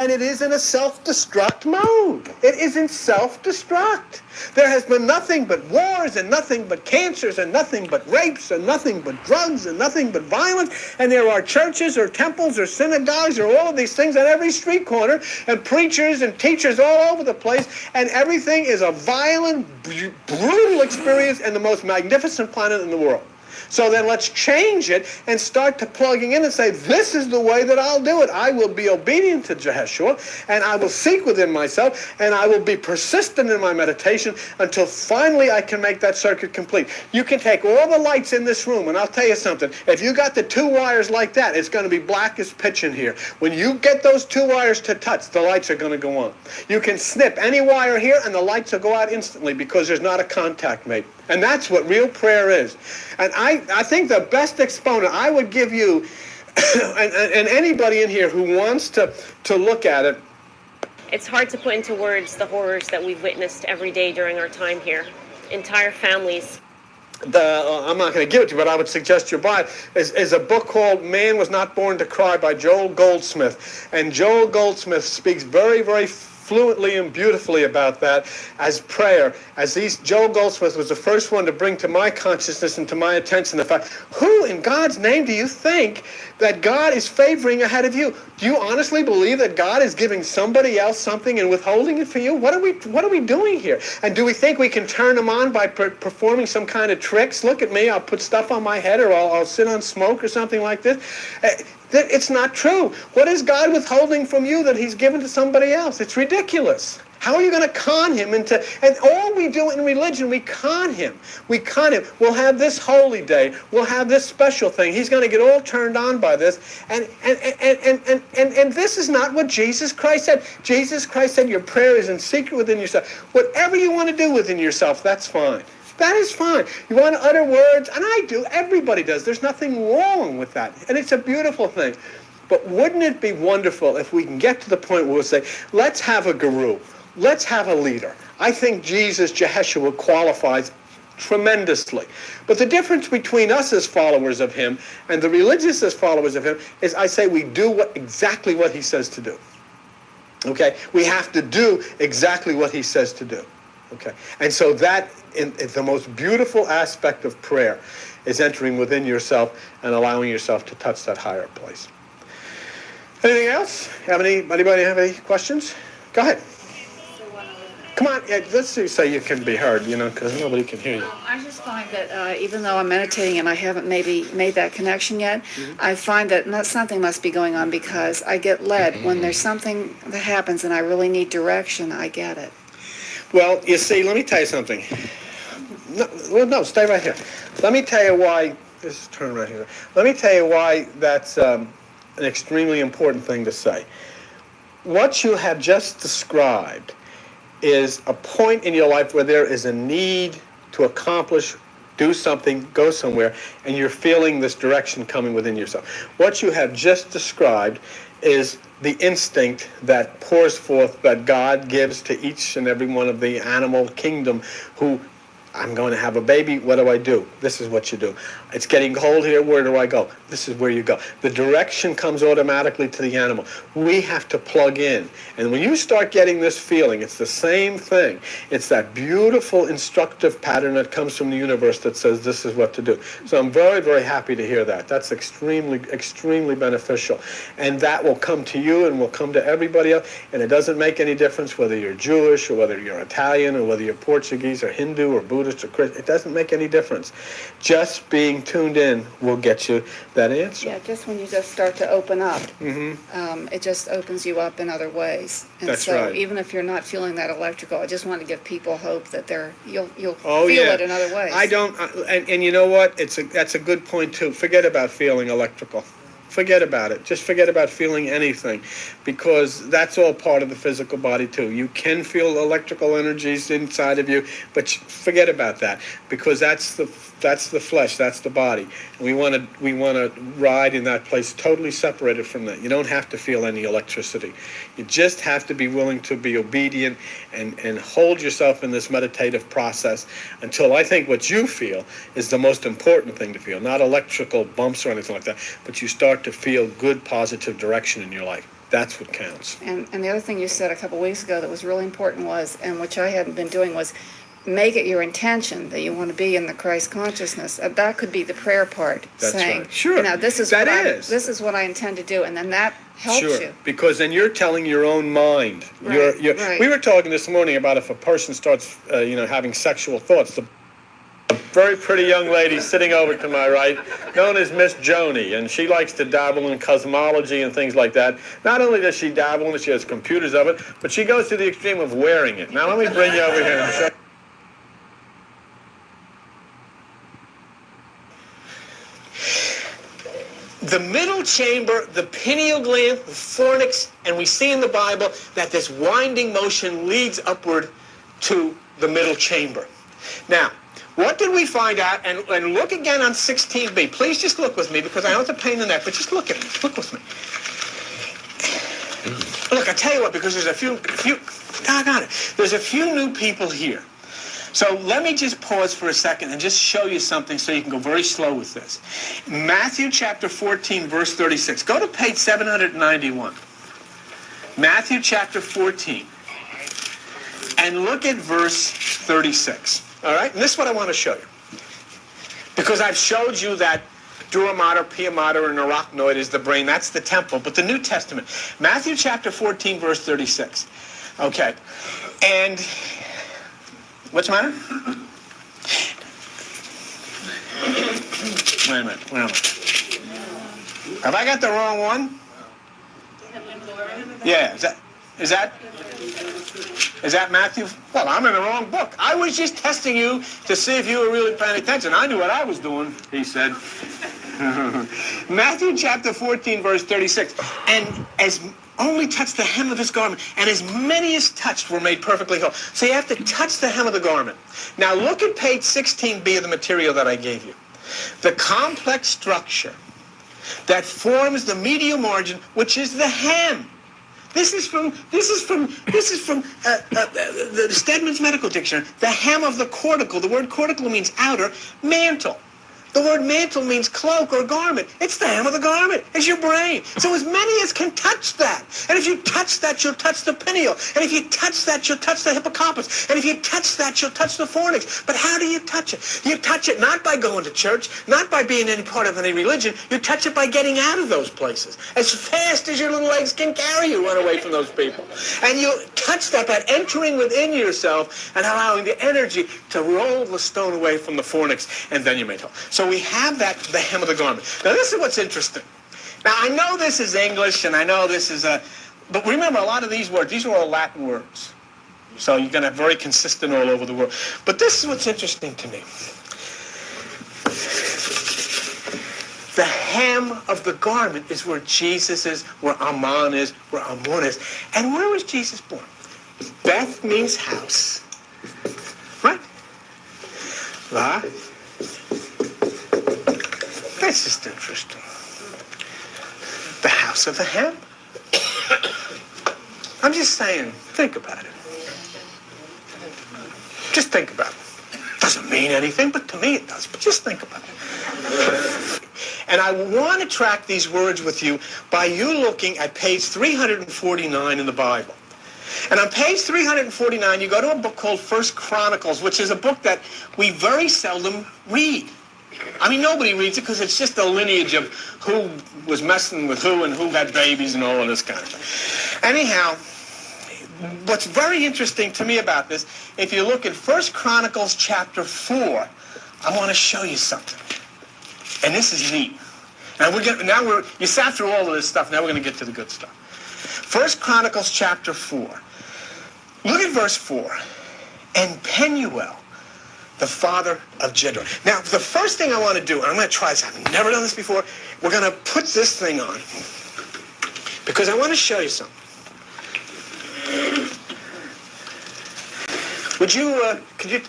And it is in a self-destruct mode. It is in self-destruct. There has been nothing but wars and nothing but cancers and nothing but rapes and nothing but drugs and nothing but violence. And there are churches or temples or synagogues or all of these things on every street corner and preachers and teachers all over the place. And everything is a violent, brutal experience and the most magnificent planet in the world. So then let's change it and start to plugging in and say, this is the way that I'll do it. I will be obedient to Jehoshua, and I will seek within myself, and I will be persistent in my meditation until finally I can make that circuit complete. You can take all the lights in this room, and I'll tell you something. If you got the two wires like that, it's going to be black as pitch in here. When you get those two wires to touch, the lights are going to go on. You can snip any wire here, and the lights will go out instantly because there's not a contact made. And that's what real prayer is. And I think the best exponent I would give you, and anybody in here who wants to look at it. It's hard to put into words the horrors that we've witnessed every day during our time here. Entire families. I'm not going to give it to you, but I would suggest you buy it, is a book called Man Was Not Born to Cry by Joel Goldsmith. And Joel Goldsmith speaks very, very fluently and beautifully about that as prayer. Joel Goldsmith was the first one to bring to my consciousness and to my attention the fact, who in God's name do you think that God is favoring ahead of you? Do you honestly believe that God is giving somebody else something and withholding it for you? What are we doing here? And do we think we can turn them on by performing some kind of tricks? Look at me, I'll put stuff on my head, or I'll sit on smoke or something like this. It's not true. What is God withholding from you that he's given to somebody else? It's ridiculous. How are you going to con him into, and all we do in religion, we con him. We con him. We'll have this holy day. We'll have this special thing. He's going to get all turned on by this. And this is not what Jesus Christ said. Jesus Christ said your prayer is in secret within yourself. Whatever you want to do within yourself, that's fine. That is fine. You want to utter words, and I do. Everybody does. There's nothing wrong with that. And it's a beautiful thing. But wouldn't it be wonderful if we can get to the point where we'll say, let's have a guru. Let's have a leader. I think Jesus, Jehoshua, qualifies tremendously. But the difference between us as followers of him and the religious as followers of him is I say we do exactly what he says to do. Okay? We have to do exactly what he says to do. Okay? And so that is the most beautiful aspect of prayer, is entering within yourself and allowing yourself to touch that higher place. Anything else? Anybody have any questions? Go ahead. Come on, let's say you can be heard, because nobody can hear you. I just find that even though I'm meditating and I haven't maybe made that connection yet, I find that something must be going on because I get led. When there's something that happens and I really need direction, I get it. Well, you see, let me tell you something. No, stay right here. Let me tell you why, just turn right here. Let me tell you why that's an extremely important thing to say. What you have just described is a point in your life where there is a need to accomplish, do something, go somewhere, and you're feeling this direction coming within yourself. What you have just described is the instinct that pours forth, that God gives to each and every one of the animal kingdom who, I'm going to have a baby, what do? This is what you do. It's getting cold here, where do I go? This is where you go. The direction comes automatically to the animal. We have to plug in. And when you start getting this feeling, it's the same thing. It's that beautiful instructive pattern that comes from the universe that says this is what to do. So I'm very, very happy to hear that. That's extremely, extremely beneficial. And that will come to you and will come to everybody else. And it doesn't make any difference whether you're Jewish or whether you're Italian or whether you're Portuguese or Hindu or Buddhist or Christian. It doesn't make any difference. Just being tuned in will get you that answer. Yeah, just when you just start to open up, it just opens you up in other ways. And That's so right. Even if you're not feeling that electrical, I just want to give people hope that you'll feel it in other ways. I don't, and you know what? That's a good point too. Forget about feeling electrical. Forget about it. Just forget about feeling anything, because that's all part of the physical body too. You can feel electrical energies inside of you, but forget about that, because that's the flesh, that's the body. And we want to ride in that place totally separated from that. You don't have to feel any electricity. You just have to be willing to be obedient and hold yourself in this meditative process until I think what you feel is the most important thing to feel, not electrical bumps or anything like that, but you start to feel good, positive direction in your life. That's what counts. And the other thing you said a couple weeks ago that was really important was, and which I hadn't been doing, was make it your intention that you want to be in the Christ consciousness. That could be the prayer part, That's saying, right. Sure. you know, this is This is what I intend to do, and then that helps sure. you. Because then you're telling your own mind. Right, You're, right. We were talking this morning about if a person starts, having sexual thoughts. The very pretty young lady sitting over to my right, known as Miss Joni, and she likes to dabble in cosmology and things like that. Not only does she dabble in it, she has computers of it, but she goes to the extreme of wearing it. Now let me bring you over here and show you. The middle chamber, the pineal gland, the fornix, and we see in the Bible that this winding motion leads upward to the middle chamber. Now, what did we find out? And look again on 16b. Please just look with me, because I know it's a pain in the neck, but just look at me. Look with me. Look, I tell you what, because there's a few, doggone it, there's a few new people here. So let me just pause for a second and just show you something so you can go very slow with this. Matthew chapter 14, verse 36. Go to page 791. Matthew chapter 14. And look at verse 36. All right? And this is what I want to show you. Because I've showed you that dura mater, pia mater, and arachnoid is the brain. That's the temple. But the New Testament. Matthew chapter 14, verse 36. Okay. And what's the matter? Wait a minute. Have I got the wrong one? Yeah. Is that Matthew? Well, I'm in the wrong book. I was just testing you to see if you were really paying attention. I knew what I was doing, he said. Matthew chapter 14, verse 36. And as only touched the hem of his garment, and as many as touched were made perfectly whole. So you have to touch the hem of the garment. Now look at page 16b of the material that I gave you. The complex structure that forms the medial margin, which is the hem. This is from the Stedman's Medical Dictionary. The hem of the cortical. The word cortical means outer, mantle. The word mantle means cloak or garment. It's the hem of the garment. It's your brain. So as many as can touch that. And if you touch that, you'll touch the pineal. And if you touch that, you'll touch the hippocampus. And if you touch that, you'll touch the fornix. But how do you touch it? You touch it not by going to church, not by being any part of any religion. You touch it by getting out of those places. As fast as your little legs can carry you, run away from those people. And you touch that by entering within yourself and allowing the energy to roll the stone away from the fornix, and then you're made whole. So we have that, the hem of the garment. Now this is what's interesting. Now I know this is English, and I know this is but remember a lot of these words, these are all Latin words. So you're going to have very consistent all over the world. But this is what's interesting to me. The hem of the garment is where Jesus is, where Aman is, where Amun is. And where was Jesus born? Beth means house. Right? La. That's just interesting. The house of the hem. I'm just saying, think about it. Just think about it. Doesn't mean anything, but to me it does. But just think about it. And I want to track these words with you by you looking at page 349 in the Bible. And on page 349, you go to a book called First Chronicles, which is a book that we very seldom read. I mean, nobody reads it because it's just a lineage of who was messing with who and who had babies and all of this kind of thing. Anyhow, what's very interesting to me about this, if you look at First Chronicles chapter 4, I want to show you something. And this is neat. You sat through all of this stuff. Now we're going to get to the good stuff. First Chronicles chapter 4. Look at verse 4. And Penuel, the father of Jedron. Now, the first thing I want to do, and I'm going to try this, I've never done this before, we're going to put this thing on. Because I want to show you something. Would you, could you,